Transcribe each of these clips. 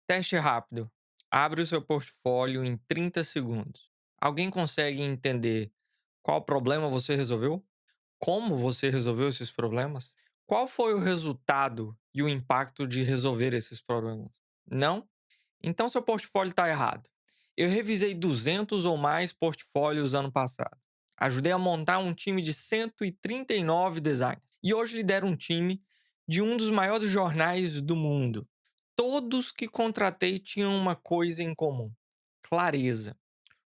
Teste rápido. Abre o seu portfólio em 30 segundos. Alguém consegue entender qual problema você resolveu? Como você resolveu esses problemas? Qual foi o resultado e o impacto de resolver esses problemas? Não? Então seu portfólio está errado. Eu revisei 200 ou mais portfólios ano passado. Ajudei a montar um time de 139 designers. E hoje lidero um time de um dos maiores jornais do mundo. Todos que contratei tinham uma coisa em comum: clareza.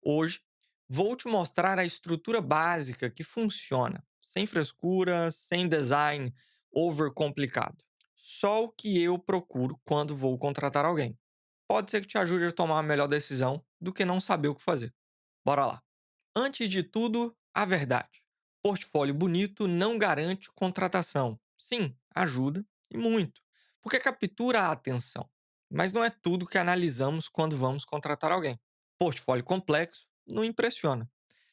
Hoje, vou te mostrar a estrutura básica que funciona, sem frescura, sem design overcomplicado. Só o que eu procuro quando vou contratar alguém. Pode ser que te ajude a tomar uma melhor decisão do que não saber o que fazer. Bora lá. Antes de tudo, a verdade. Portfólio bonito não garante contratação. Sim, ajuda e muito, porque captura a atenção. Mas não é tudo que analisamos quando vamos contratar alguém. Portfólio complexo não impressiona.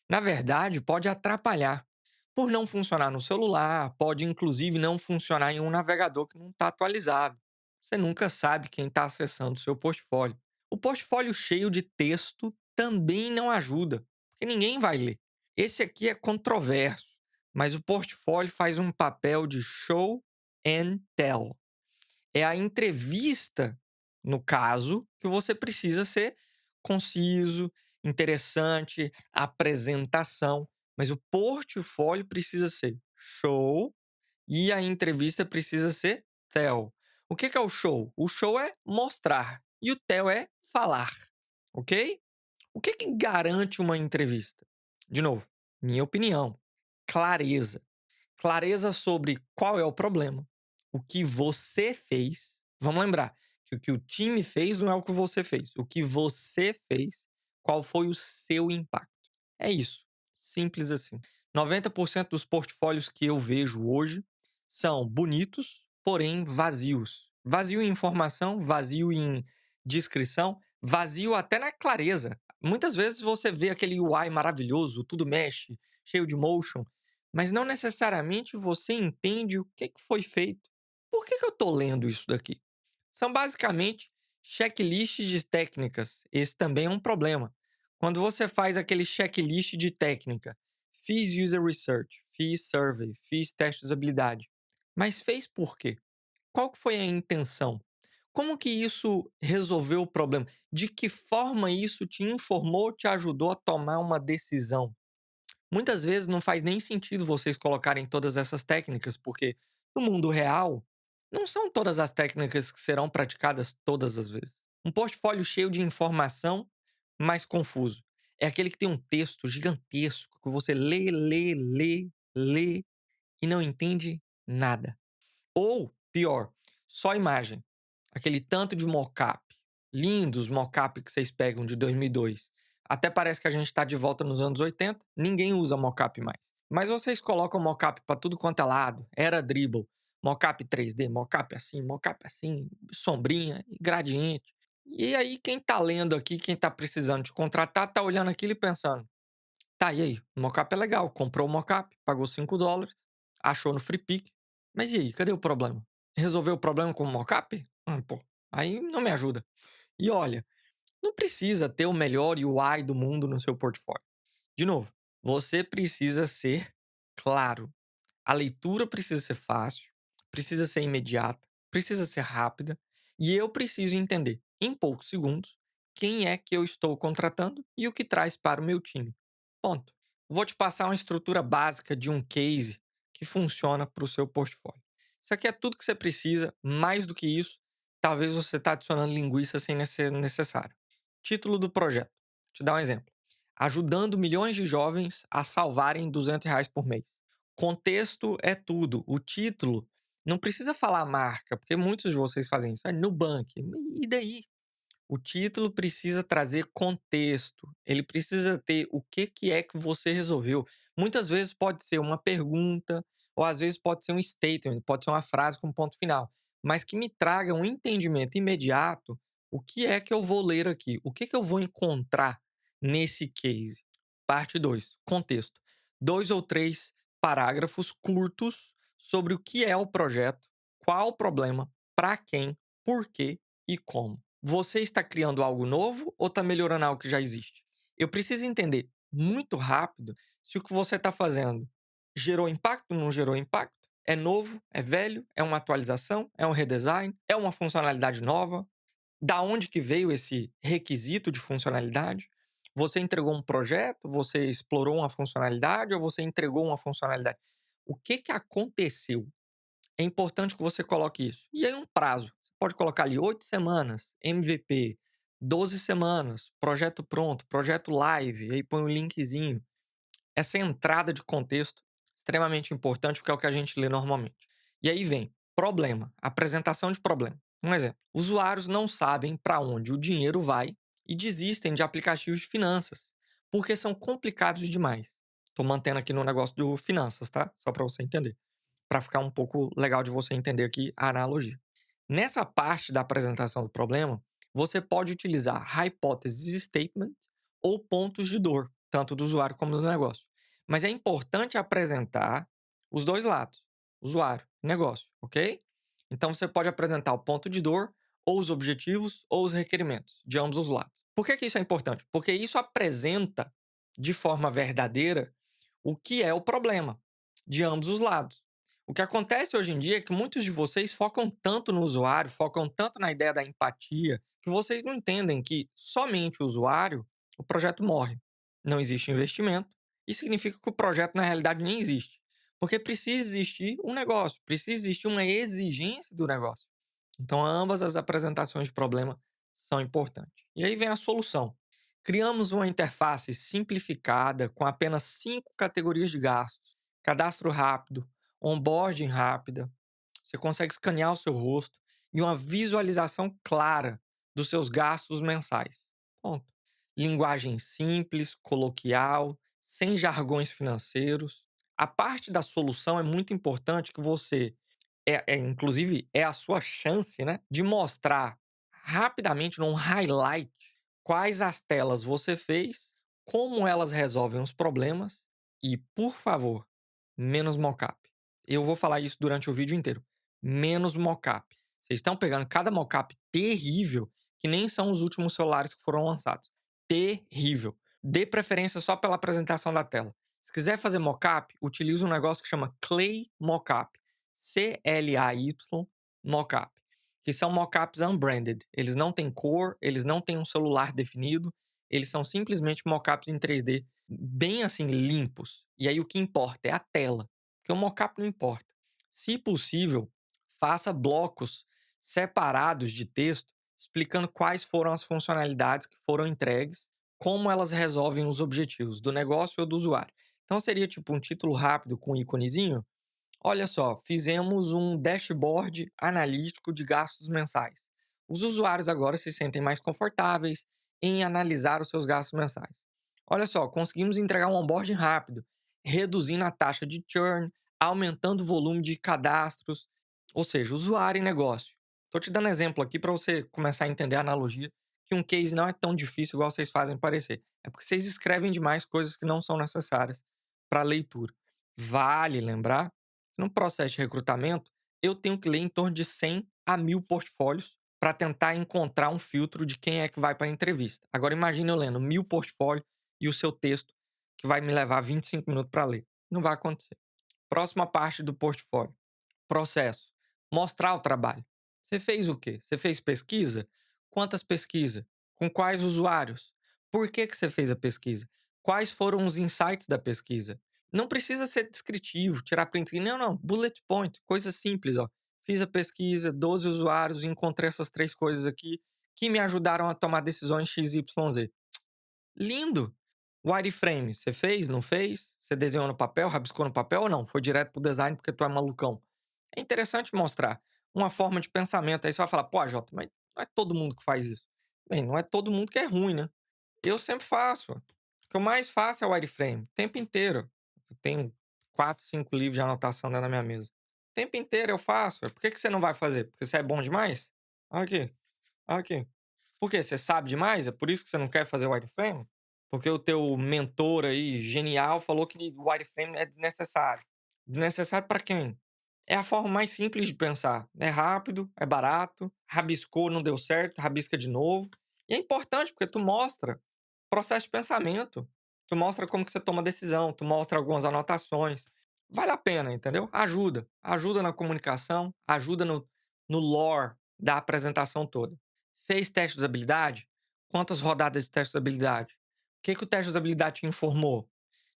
Na verdade, pode atrapalhar. Por não funcionar no celular, pode inclusive não funcionar em um navegador que não está atualizado. Você nunca sabe quem está acessando o seu portfólio. O portfólio cheio de texto também não ajuda, porque ninguém vai ler. Esse aqui é controverso, mas o portfólio faz um papel de show and tell. É a entrevista, no caso, que você precisa ser conciso, interessante, apresentação, mas o portfólio precisa ser show e a entrevista precisa ser tell. O que é o show? O show é mostrar e o tell é falar, ok? O que garante uma entrevista? De novo, minha opinião, clareza. Clareza sobre qual é o problema, o que você fez. Vamos lembrar que o que o time fez não é o que você fez. O que você fez, qual foi o seu impacto. É isso. Simples assim. 90% dos portfólios que eu vejo hoje são bonitos, porém vazios. Vazio em informação, vazio em descrição, vazio até na clareza. Muitas vezes você vê aquele UI maravilhoso, tudo mexe, cheio de motion, mas não necessariamente você entende o que foi feito. Por que eu estou lendo isso daqui? São basicamente checklists de técnicas. Esse também é um problema. Quando você faz aquele checklist de técnica, fiz user research, fiz survey, fiz teste de usabilidade. Mas fez por quê? Qual que foi a intenção? Como que isso resolveu o problema? De que forma isso te informou, te ajudou a tomar uma decisão? Muitas vezes não faz nem sentido vocês colocarem todas essas técnicas, porque no mundo real, não são todas as técnicas que serão praticadas todas as vezes. Um portfólio cheio de informação, mas confuso. É aquele que tem um texto gigantesco que você lê e não entende nada. Ou, pior, só imagem. Aquele tanto de mockup. Lindos mockup que vocês pegam de 2002. Até parece que a gente está de volta nos anos 80. Ninguém usa mockup mais. Mas vocês colocam mockup para tudo quanto é lado. Era dribble. Mockup 3D, mockup assim, sombrinha, gradiente. E aí, quem tá lendo aqui, quem tá precisando te contratar, tá olhando aquilo e pensando: tá, e aí? O mockup é legal. Comprou o mockup, pagou US$ 5, achou no Free Pick. Mas e aí, cadê o problema? Resolveu o problema com o mockup? Pô, aí não me ajuda. E olha, não precisa ter o melhor UI do mundo no seu portfólio. De novo, você precisa ser claro. A leitura precisa ser fácil, precisa ser imediata, precisa ser rápida, e eu preciso entender, em poucos segundos, quem é que eu estou contratando e o que traz para o meu time. Ponto. Vou te passar uma estrutura básica de um case que funciona para o seu portfólio. Isso aqui é tudo que você precisa, mais do que isso, talvez você está adicionando linguiça sem ser necessário. Título do projeto. Te dar um exemplo. Ajudando milhões de jovens a salvarem R$ 200 por mês. Contexto é tudo. O título não precisa falar a marca, porque muitos de vocês fazem isso. É Nubank. E daí? O título precisa trazer contexto. Ele precisa ter o que é que você resolveu. Muitas vezes pode ser uma pergunta, ou às vezes pode ser um statement, pode ser uma frase com ponto final, mas que me traga um entendimento imediato. O que é que eu vou ler aqui? O que eu vou encontrar nesse case? Parte 2, contexto. 2 ou 3 parágrafos curtos sobre o que é o projeto, qual o problema, para quem, por quê e como. Você está criando algo novo ou está melhorando algo que já existe? Eu preciso entender muito rápido se o que você está fazendo gerou impacto, não gerou impacto, é novo, é velho, é uma atualização, é um redesign, é uma funcionalidade nova, da onde que veio esse requisito de funcionalidade? Você entregou um projeto, você explorou uma funcionalidade ou você entregou uma funcionalidade? O que que aconteceu? É importante que você coloque isso. E aí um prazo. Você pode colocar ali 8 semanas, MVP, 12 semanas, projeto pronto, projeto live, aí põe um linkzinho. Essa entrada de contexto é extremamente importante, porque é o que a gente lê normalmente. E aí vem problema, apresentação de problema. Um exemplo: usuários não sabem para onde o dinheiro vai e desistem de aplicativos de finanças, porque são complicados demais. Estou mantendo aqui no negócio do finanças, tá? Só para você entender, para ficar um pouco legal de você entender aqui a analogia. Nessa parte da apresentação do problema, você pode utilizar hypothesis statement ou pontos de dor, tanto do usuário como do negócio. Mas é importante apresentar os dois lados, usuário e negócio, ok? Então você pode apresentar o ponto de dor, ou os objetivos, ou os requerimentos, de ambos os lados. Por que isso é importante? Porque isso apresenta de forma verdadeira o que é o problema de ambos os lados. O que acontece hoje em dia é que muitos de vocês focam tanto no usuário, focam tanto na ideia da empatia, que vocês não entendem que somente o usuário, o projeto morre. Não existe investimento, isso significa que o projeto na realidade nem existe. Porque precisa existir um negócio, precisa existir uma exigência do negócio. Então, ambas as apresentações de problema são importantes. E aí vem a solução. Criamos uma interface simplificada com apenas 5 categorias de gastos: cadastro rápido, onboarding rápida, você consegue escanear o seu rosto e uma visualização clara dos seus gastos mensais. Ponto. Linguagem simples, coloquial, sem jargões financeiros. A parte da solução é muito importante que você inclusive, é a sua chance, né, de mostrar rapidamente, num highlight, quais as telas você fez, como elas resolvem os problemas e, por favor, menos mockup. Eu vou falar isso durante o vídeo inteiro. Menos mockup. Vocês estão pegando cada mockup terrível, que nem são os últimos celulares que foram lançados. Terrível. Dê preferência só pela apresentação da tela. Se quiser fazer mockup, utilize um negócio que chama Clay Mockup. CLAY Mockup. Que são mockups unbranded. Eles não têm cor, eles não têm um celular definido, eles são simplesmente mockups em 3D bem assim limpos. E aí o que importa é a tela, porque o mockup não importa. Se possível, faça blocos separados de texto explicando quais foram as funcionalidades que foram entregues, como elas resolvem os objetivos do negócio ou do usuário. Então seria tipo um título rápido com um íconezinho. Olha só, fizemos um dashboard analítico de gastos mensais. Os usuários agora se sentem mais confortáveis em analisar os seus gastos mensais. Olha só, conseguimos entregar um onboarding rápido, reduzindo a taxa de churn, aumentando o volume de cadastros, ou seja, usuário e negócio. Estou te dando exemplo aqui para você começar a entender a analogia, que um case não é tão difícil igual vocês fazem parecer. É porque vocês escrevem demais coisas que não são necessárias para leitura. Vale lembrar que no processo de recrutamento, eu tenho que ler em torno de 100 a 1000 portfólios para tentar encontrar um filtro de quem é que vai para a entrevista. Agora imagine eu lendo 1000 portfólios e o seu texto, que vai me levar 25 minutos para ler. Não vai acontecer. Próxima parte do portfólio. Processo. Mostrar o trabalho. Você fez o quê? Você fez pesquisa? Quantas pesquisas? Com quais usuários? Por que você fez a pesquisa? Quais foram os insights da pesquisa? Não precisa ser descritivo, tirar print. Não, não. Bullet point. Coisa simples, ó. Fiz a pesquisa, 12 usuários, encontrei essas 3 coisas aqui que me ajudaram a tomar decisões XYZ. Lindo! Wireframe, você fez, não fez? Você desenhou no papel, rabiscou no papel ou não? Foi direto pro design porque tu é malucão. É interessante mostrar uma forma de pensamento. Aí você vai falar, pô, Jota, mas não é todo mundo que faz isso. Bem, não é todo mundo que é ruim, né? Eu sempre faço. O que eu mais faço é o wireframe, o tempo inteiro. Eu tenho 4, 5 livros de anotação dentro da minha mesa. O tempo inteiro eu faço. Por que você não vai fazer? Porque você é bom demais? Olha aqui, olha aqui. Por quê? Você sabe demais? É por isso que você não quer fazer o wireframe? Porque o teu mentor aí, genial, falou que o wireframe é desnecessário. Desnecessário para quem? É a forma mais simples de pensar. É rápido, é barato, rabiscou, não deu certo, rabisca de novo. E é importante porque tu mostra processo de pensamento, tu mostra como que você toma decisão, tu mostra algumas anotações. Vale a pena, entendeu? Ajuda. Ajuda na comunicação, ajuda no lore da apresentação toda. Fez teste de usabilidade? Quantas rodadas de teste de usabilidade? O que, que o teste de usabilidade te informou?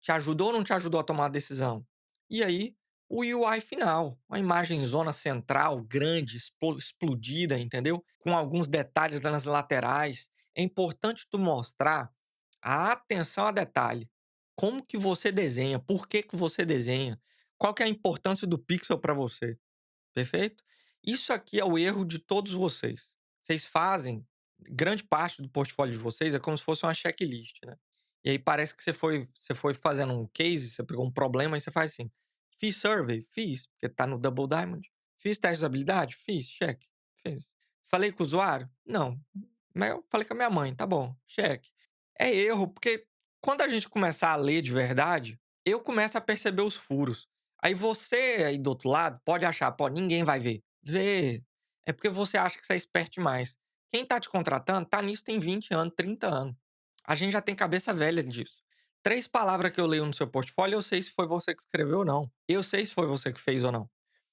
Te ajudou ou não te ajudou a tomar a decisão? E aí, o UI final, uma imagem zona central, grande, explodida, entendeu? Com alguns detalhes nas laterais. É importante tu mostrar a atenção a detalhe. Como que você desenha? Por que que você desenha? Qual que é a importância do pixel para você? Perfeito? Isso aqui é o erro de todos vocês. Vocês fazem grande parte do portfólio de vocês é como se fosse uma checklist, né. E aí parece que você foi fazendo um case, você pegou um problema e você faz assim: "Fiz survey? Fiz", porque tá no Double Diamond. "Fiz teste de habilidade? Fiz", check, fez. "Falei com o usuário? Não, mas eu falei com a minha mãe", tá bom, check. É erro, porque quando a gente começar a ler de verdade, eu começo a perceber os furos. Aí você aí do outro lado pode achar: "Pô, ninguém vai ver". Vê. É porque você acha que você é esperto demais. Quem tá te contratando tá nisso tem 20 anos, 30 anos. A gente já tem cabeça velha disso. 3 palavras que eu leio no seu portfólio, eu sei se foi você que escreveu ou não. Eu sei se foi você que fez ou não.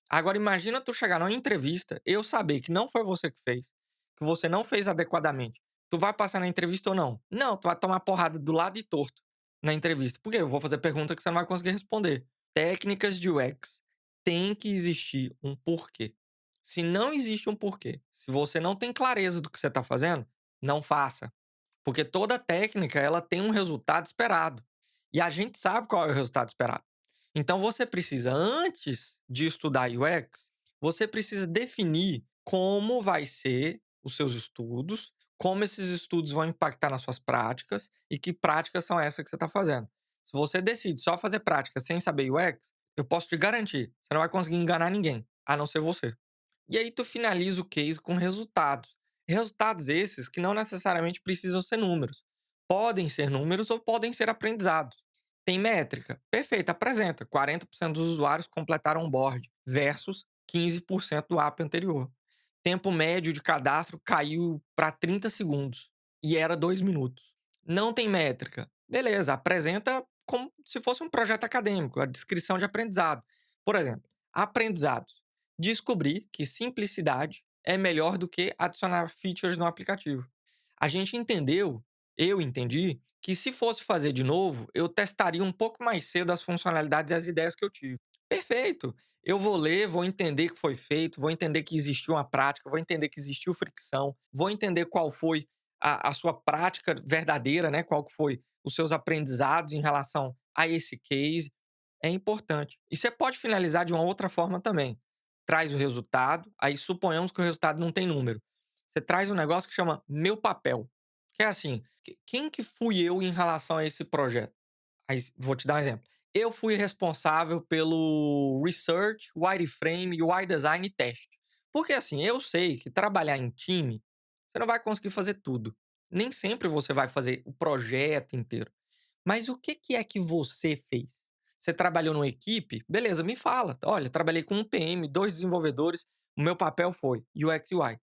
Agora imagina tu chegar numa entrevista, eu saber que não foi você que fez, que você não fez adequadamente. Tu vai passar na entrevista ou não? Não, tu vai tomar porrada do lado e torto na entrevista. Por quê? Eu vou fazer pergunta que você não vai conseguir responder. Técnicas de UX. Tem que existir um porquê. Se não existe um porquê, se você não tem clareza do que você está fazendo, não faça. Porque toda técnica ela tem um resultado esperado. E a gente sabe qual é o resultado esperado. Então você precisa, antes de estudar UX, você precisa definir como vai ser os seus estudos, como esses estudos vão impactar nas suas práticas e que práticas são essas que você está fazendo. Se você decide só fazer prática sem saber UX, eu posso te garantir, você não vai conseguir enganar ninguém, a não ser você. E aí tu finaliza o case com resultados. Resultados esses que não necessariamente precisam ser números. Podem ser números ou podem ser aprendizados. Tem métrica? Perfeito, apresenta. 40% dos usuários completaram o onboard versus 15% do app anterior. Tempo médio de cadastro caiu para 30 segundos e era 2 minutos. Não tem métrica? Beleza, apresenta como se fosse um projeto acadêmico, a descrição de aprendizado. Por exemplo, aprendizados. Descobri que simplicidade é melhor do que adicionar features no aplicativo. A gente entendeu, eu entendi, que se fosse fazer de novo, eu testaria um pouco mais cedo as funcionalidades e as ideias que eu tive. Perfeito. Eu vou ler, vou entender que foi feito, vou entender que existiu uma prática, vou entender que existiu fricção, vou entender qual foi a sua prática verdadeira, né? Qual que foi os seus aprendizados em relação a esse case. É importante. E você pode finalizar de uma outra forma também. Traz o resultado, aí suponhamos que o resultado não tem número. Você traz um negócio que chama meu papel. Que é assim, quem que fui eu em relação a esse projeto? Aí, vou te dar um exemplo. Eu fui responsável pelo research, wireframe, UI design e teste. Porque assim, eu sei que trabalhar em time, você não vai conseguir fazer tudo. Nem sempre você vai fazer o projeto inteiro. Mas o que é que você fez? Você trabalhou numa equipe? Beleza, me fala. Olha, trabalhei com um PM, 2 desenvolvedores, o meu papel foi UX e UI.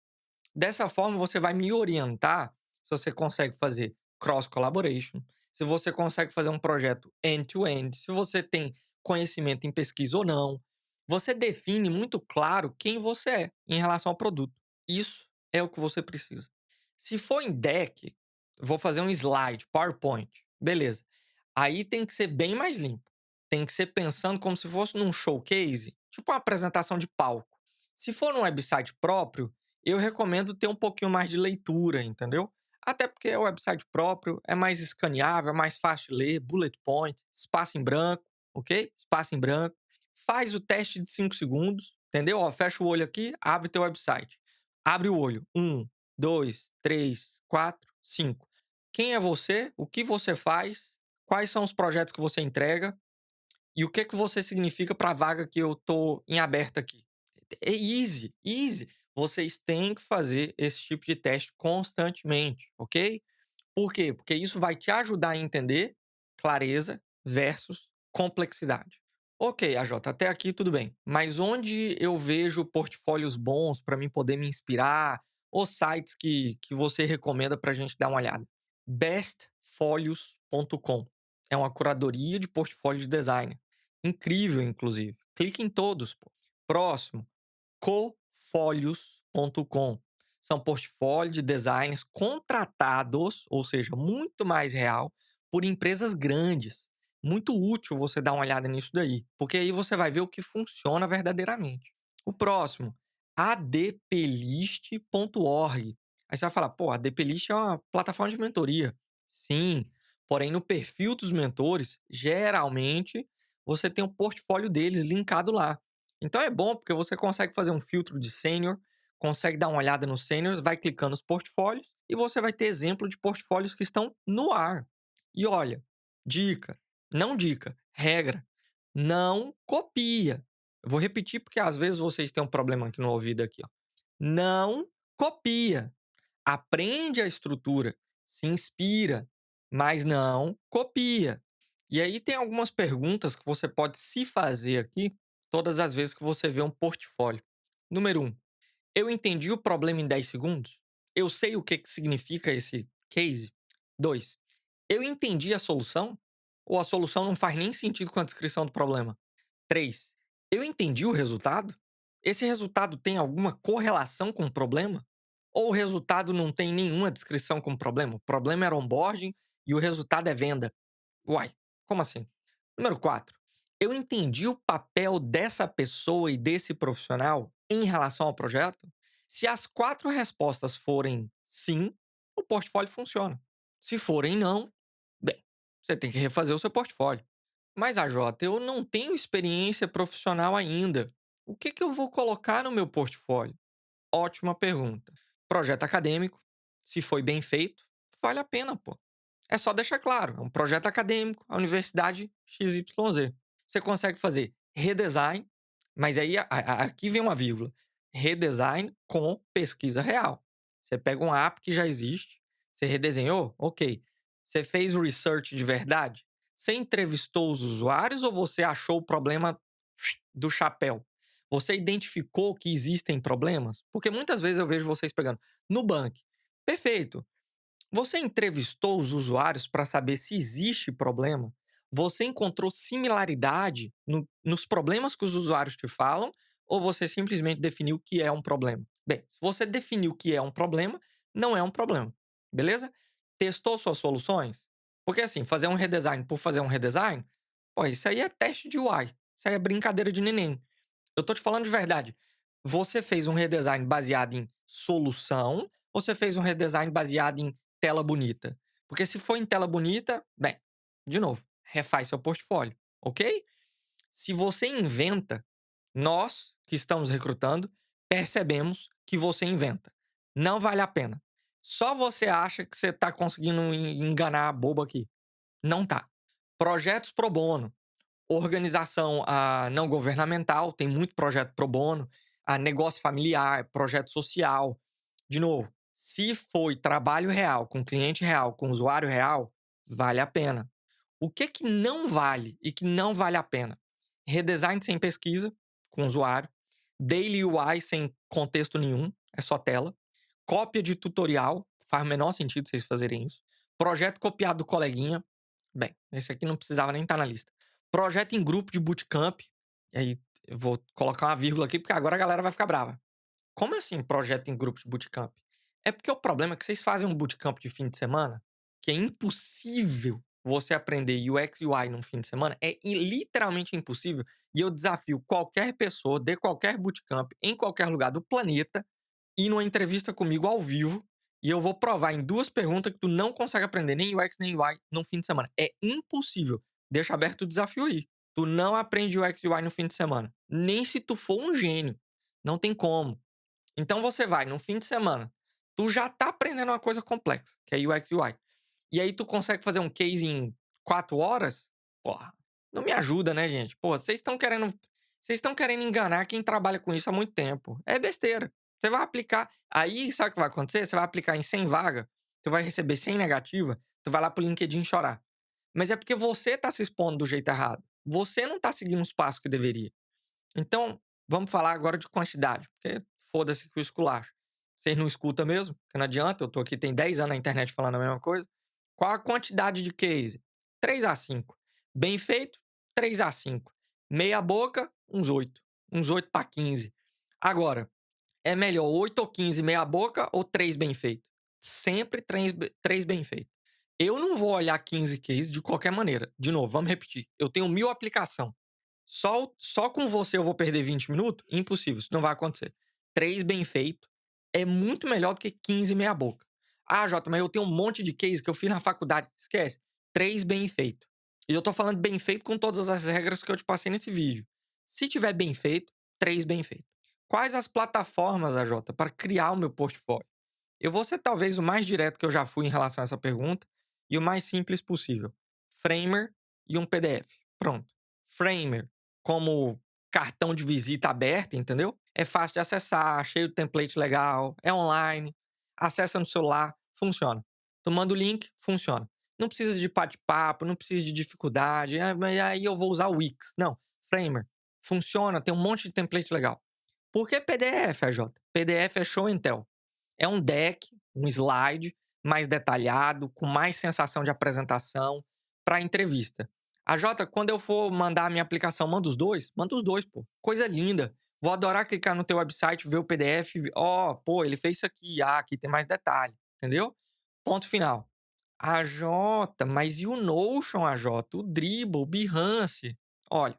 Dessa forma, você vai me orientar se você consegue fazer cross collaboration, se você consegue fazer um projeto end-to-end, se você tem conhecimento em pesquisa ou não. Você define muito claro quem você é em relação ao produto. Isso é o que você precisa. Se for em deck, vou fazer um slide, PowerPoint. Beleza. Aí tem que ser bem mais limpo. Tem que ser pensando como se fosse num showcase, tipo uma apresentação de palco. Se for num website próprio, eu recomendo ter um pouquinho mais de leitura, entendeu? Até porque o website próprio é mais escaneável, é mais fácil de ler, bullet point, espaço em branco, ok? Espaço em branco. Faz o teste de 5 segundos, entendeu? Ó, fecha o olho aqui, abre teu website. Abre o olho. 2, 3, 4, 5. Quem é você? O que você faz? Quais são os projetos que você entrega? E o que que você significa para a vaga que eu tô em aberta aqui? É easy, easy. Vocês têm que fazer esse tipo de teste constantemente, ok? Por quê? Porque isso vai te ajudar a entender clareza versus complexidade. Ok, AJ, até aqui tudo bem. Mas onde eu vejo portfólios bons para mim poder me inspirar, ou sites que você recomenda para a gente dar uma olhada? Bestfolios.com. É uma curadoria de portfólio de design. Incrível, inclusive. Clique em todos, pô. Próximo, cofolios.com. São portfólios de designers contratados, ou seja, muito mais real, por empresas grandes. Muito útil você dar uma olhada nisso daí, porque aí você vai ver o que funciona verdadeiramente. O próximo, adplist.org. Aí você vai falar, pô, a ADPlist é uma plataforma de mentoria. Sim, porém no perfil dos mentores, geralmente você tem o portfólio deles linkado lá. Então é bom porque você consegue fazer um filtro de sênior, consegue dar uma olhada nos sêniors, vai clicando nos portfólios e você vai ter exemplo de portfólios que estão no ar. E olha, dica, não dica, regra, não copia. Eu vou repetir porque às vezes vocês têm um problema aqui no ouvido aqui, ó. Não copia. Aprende a estrutura, se inspira, mas não copia. E aí tem algumas perguntas que você pode se fazer aqui todas as vezes que você vê um portfólio. Número um, eu entendi o problema em 10 segundos? Eu sei o que significa esse case? 2, eu entendi a solução? Ou a solução não faz nem sentido com a descrição do problema? 3, eu entendi o resultado? Esse resultado tem alguma correlação com o problema? Ou o resultado não tem nenhuma descrição com o problema? O problema era onboarding e o resultado é venda. Uai, como assim? Número 4. Eu entendi o papel dessa pessoa e desse profissional em relação ao projeto? Se as 4 respostas forem sim, o portfólio funciona. Se forem não, bem, você tem que refazer o seu portfólio. Mas, AJ, eu não tenho experiência profissional ainda. O que eu vou colocar no meu portfólio? Ótima pergunta. Projeto acadêmico, se foi bem feito, vale a pena, pô. É só deixar claro, é um projeto acadêmico, a universidade XYZ. Você consegue fazer redesign, mas aí aqui vem uma vírgula. Redesign com pesquisa real. Você pega um app que já existe, você redesenhou, ok. Você fez o research de verdade? Você entrevistou os usuários ou você achou o problema do chapéu? Você identificou que existem problemas? Porque muitas vezes eu vejo vocês pegando Nubank. Perfeito. Você entrevistou os usuários para saber se existe problema? Você encontrou similaridade nos problemas que os usuários te falam? Ou você simplesmente definiu que é um problema? Bem, se você definiu que é um problema, não é um problema. Beleza? Testou suas soluções? Porque assim, fazer um redesign por fazer um redesign, pô, isso aí é teste de UI. Isso aí é brincadeira de neném. Eu tô te falando de verdade. Você fez um redesign baseado em solução, ou você fez um redesign baseado em tela bonita? Porque se for em tela bonita, bem, de novo, refaz seu portfólio, ok? Se você inventa, nós que estamos recrutando percebemos que você inventa. Não vale a pena. Só você acha que você está conseguindo enganar a boba aqui. Não tá. Projetos pro bono, organização não governamental, tem muito projeto pro bono, a negócio familiar, projeto social. De novo, se foi trabalho real, com cliente real, com usuário real, vale a pena. O que não vale e que não vale a pena? Redesign sem pesquisa com usuário, daily UI sem contexto nenhum, é só tela, cópia de tutorial, faz o menor sentido vocês fazerem isso. Projeto copiado do coleguinha, bem, esse aqui não precisava nem estar na lista. Projeto em grupo de bootcamp, e aí eu vou colocar uma vírgula aqui porque agora a galera vai ficar brava. Como assim projeto em grupo de bootcamp? É porque o problema é que vocês fazem um bootcamp de fim de semana, que é impossível você aprender UX e UI num fim de semana, é literalmente impossível, e eu desafio qualquer pessoa de qualquer bootcamp em qualquer lugar do planeta ir numa entrevista comigo ao vivo e eu vou provar em 2 perguntas que tu não consegue aprender nem UX nem UI num fim de semana. É impossível. Deixa aberto o desafio aí. Tu não aprende UX e UI no fim de semana. Nem se tu for um gênio. Não tem como. Então você vai num fim de semana, tu já tá aprendendo uma coisa complexa, que é UX e UI. E aí tu consegue fazer um case em 4 horas? Porra, não me ajuda, né, gente? Pô, vocês estão querendo enganar quem trabalha com isso há muito tempo. É besteira. Você vai aplicar, aí sabe o que vai acontecer? Você vai aplicar em 100 vagas, tu vai receber 100 negativa, tu vai lá pro LinkedIn chorar. Mas é porque você tá se expondo do jeito errado. você não está seguindo os passos que deveria. Então, vamos falar agora de quantidade, porque foda-se que o esculacho. Vocês não escutam mesmo? Porque não adianta, eu tô aqui tem 10 anos na internet falando a mesma coisa. Qual a quantidade de case? 3 a 5. Bem feito, 3 a 5. Meia boca, uns 8. Uns 8 para 15. Agora, é melhor 8 ou 15 meia boca ou 3 bem feito? Sempre 3 bem feito. Eu não vou olhar 15 case de qualquer maneira. De novo, vamos repetir. Eu tenho 1000 aplicação. Só com você eu vou perder 20 minutos? Impossível, isso não vai acontecer. 3 bem feito é muito melhor do que 15 meia boca. Ah, Jota, mas eu tenho um monte de case que eu fiz na faculdade. Esquece. 3 bem feito. E eu tô falando bem feito com todas as regras que eu te passei nesse vídeo. Se tiver bem feito, 3 bem feito. Quais as plataformas, AJ, para criar o meu portfólio? Eu vou ser talvez o mais direto que eu já fui em relação a essa pergunta e o mais simples possível. Framer e um PDF. Pronto. Framer, como cartão de visita aberto, entendeu? É fácil de acessar, cheio de template legal, é online, acessa no celular, funciona. Tu manda o link, funciona. Não precisa de bate-papo, não precisa de dificuldade, mas aí eu vou usar o Wix. Não, Framer, funciona, tem um monte de template legal. Por que PDF, AJ? PDF é show and tell. É um deck, um slide mais detalhado, com mais sensação de apresentação para entrevista. A Jota, quando eu for mandar a minha aplicação, manda os dois? Manda os dois, pô. Coisa linda. Vou adorar clicar no teu website, ver o PDF, ó, pô, ele fez isso aqui, ah, aqui tem mais detalhe, entendeu? Ponto final. A Jota, mas e o Notion, a Jota? O Dribbble, o Behance? Olha,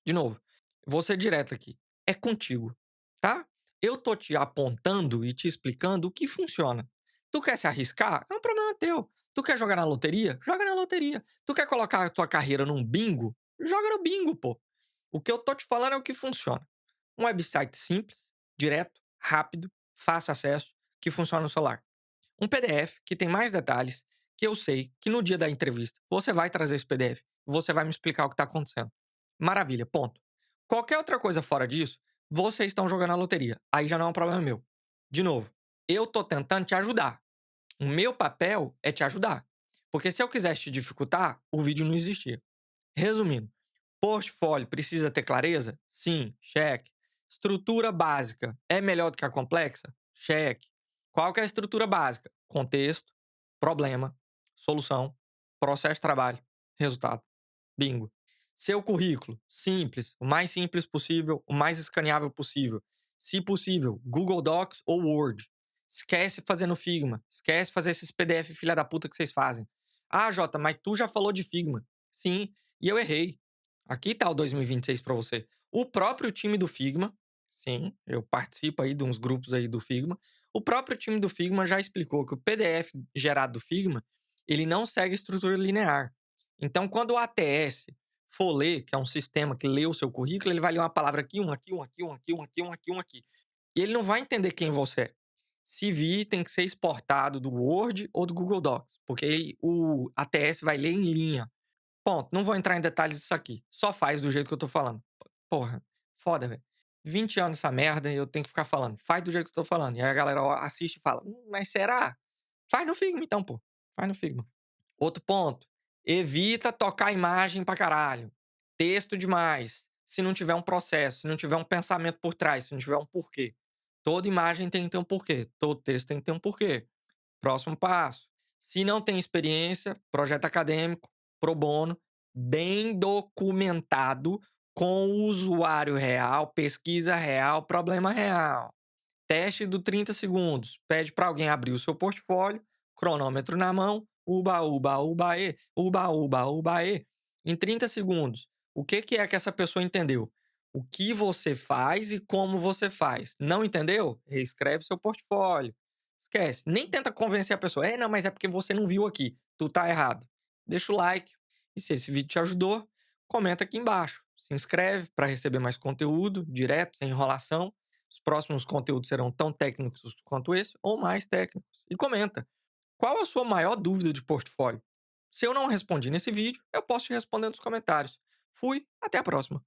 de novo, vou ser direto aqui. É contigo, tá? Eu tô te apontando e te explicando o que funciona. Tu quer se arriscar? É um problema teu. Tu quer jogar na loteria? Joga na loteria. Tu quer colocar a tua carreira num bingo? Joga no bingo, pô. O que eu tô te falando é o que funciona. Um website simples, direto, rápido, fácil acesso, que funciona no celular. Um PDF que tem mais detalhes, que eu sei que no dia da entrevista você vai trazer esse PDF, você vai me explicar o que está acontecendo. Maravilha, ponto. Qualquer outra coisa fora disso, vocês estão jogando a loteria. Aí já não é um problema meu. De novo, eu tô tentando te ajudar. O meu papel é te ajudar. Porque se eu quisesse te dificultar, o vídeo não existia. Resumindo, portfólio precisa ter clareza? Sim, cheque. Estrutura básica é melhor do que a complexa? Cheque. Qual que é a estrutura básica? Contexto, problema, solução, processo de trabalho, resultado. Bingo. Seu currículo, simples, o mais simples possível, o mais escaneável possível. Se possível, Google Docs ou Word. Esquece fazer no Figma. Esquece fazer esses PDF filha da puta que vocês fazem. Ah, Jota, mas tu já falou de Figma. Sim, e eu errei. Aqui tá o 2026 para você. O próprio time do Figma, sim, eu participo aí de uns grupos aí do Figma. O próprio time do Figma já explicou que o PDF gerado do Figma, ele não segue estrutura linear. Então, quando o ATS for ler, que é um sistema que lê o seu currículo, ele vai ler uma palavra aqui, um aqui, um aqui, um aqui, um aqui, um aqui, um aqui. E ele não vai entender quem você é. Se vir, tem que ser exportado do Word ou do Google Docs, porque o ATS vai ler em linha. Ponto. Não vou entrar em detalhes disso aqui. Só faz do jeito que eu tô falando. Porra, foda, velho. 20 anos essa merda e eu tenho que ficar falando. Faz do jeito que eu tô falando. E aí a galera assiste e fala: mas será? Faz no Figma então, pô. Faz no Figma. Outro ponto. Evita tocar imagem pra caralho. Texto demais. Se não tiver um processo, se não tiver um pensamento por trás, se não tiver um porquê. Toda imagem tem que ter um porquê. Todo texto tem que ter um porquê. Próximo passo. Se não tem experiência, projeto acadêmico, pro bono, bem documentado, com o usuário real, pesquisa real, problema real. Teste do 30 segundos. Pede para alguém abrir o seu portfólio, cronômetro na mão, uba, uba, uba, e, uba, uba, uba, e. Em 30 segundos. O que é que essa pessoa entendeu? O que você faz e como você faz. Não entendeu? Reescreve seu portfólio. Esquece. Nem tenta convencer a pessoa. Não, mas é porque você não viu aqui. Tu tá errado. Deixa o like. E se esse vídeo te ajudou, comenta aqui embaixo. Se inscreve para receber mais conteúdo direto, sem enrolação. Os próximos conteúdos serão tão técnicos quanto esse ou mais técnicos. E comenta, qual a sua maior dúvida de portfólio? Se eu não respondi nesse vídeo, eu posso te responder nos comentários. Fui, até a próxima.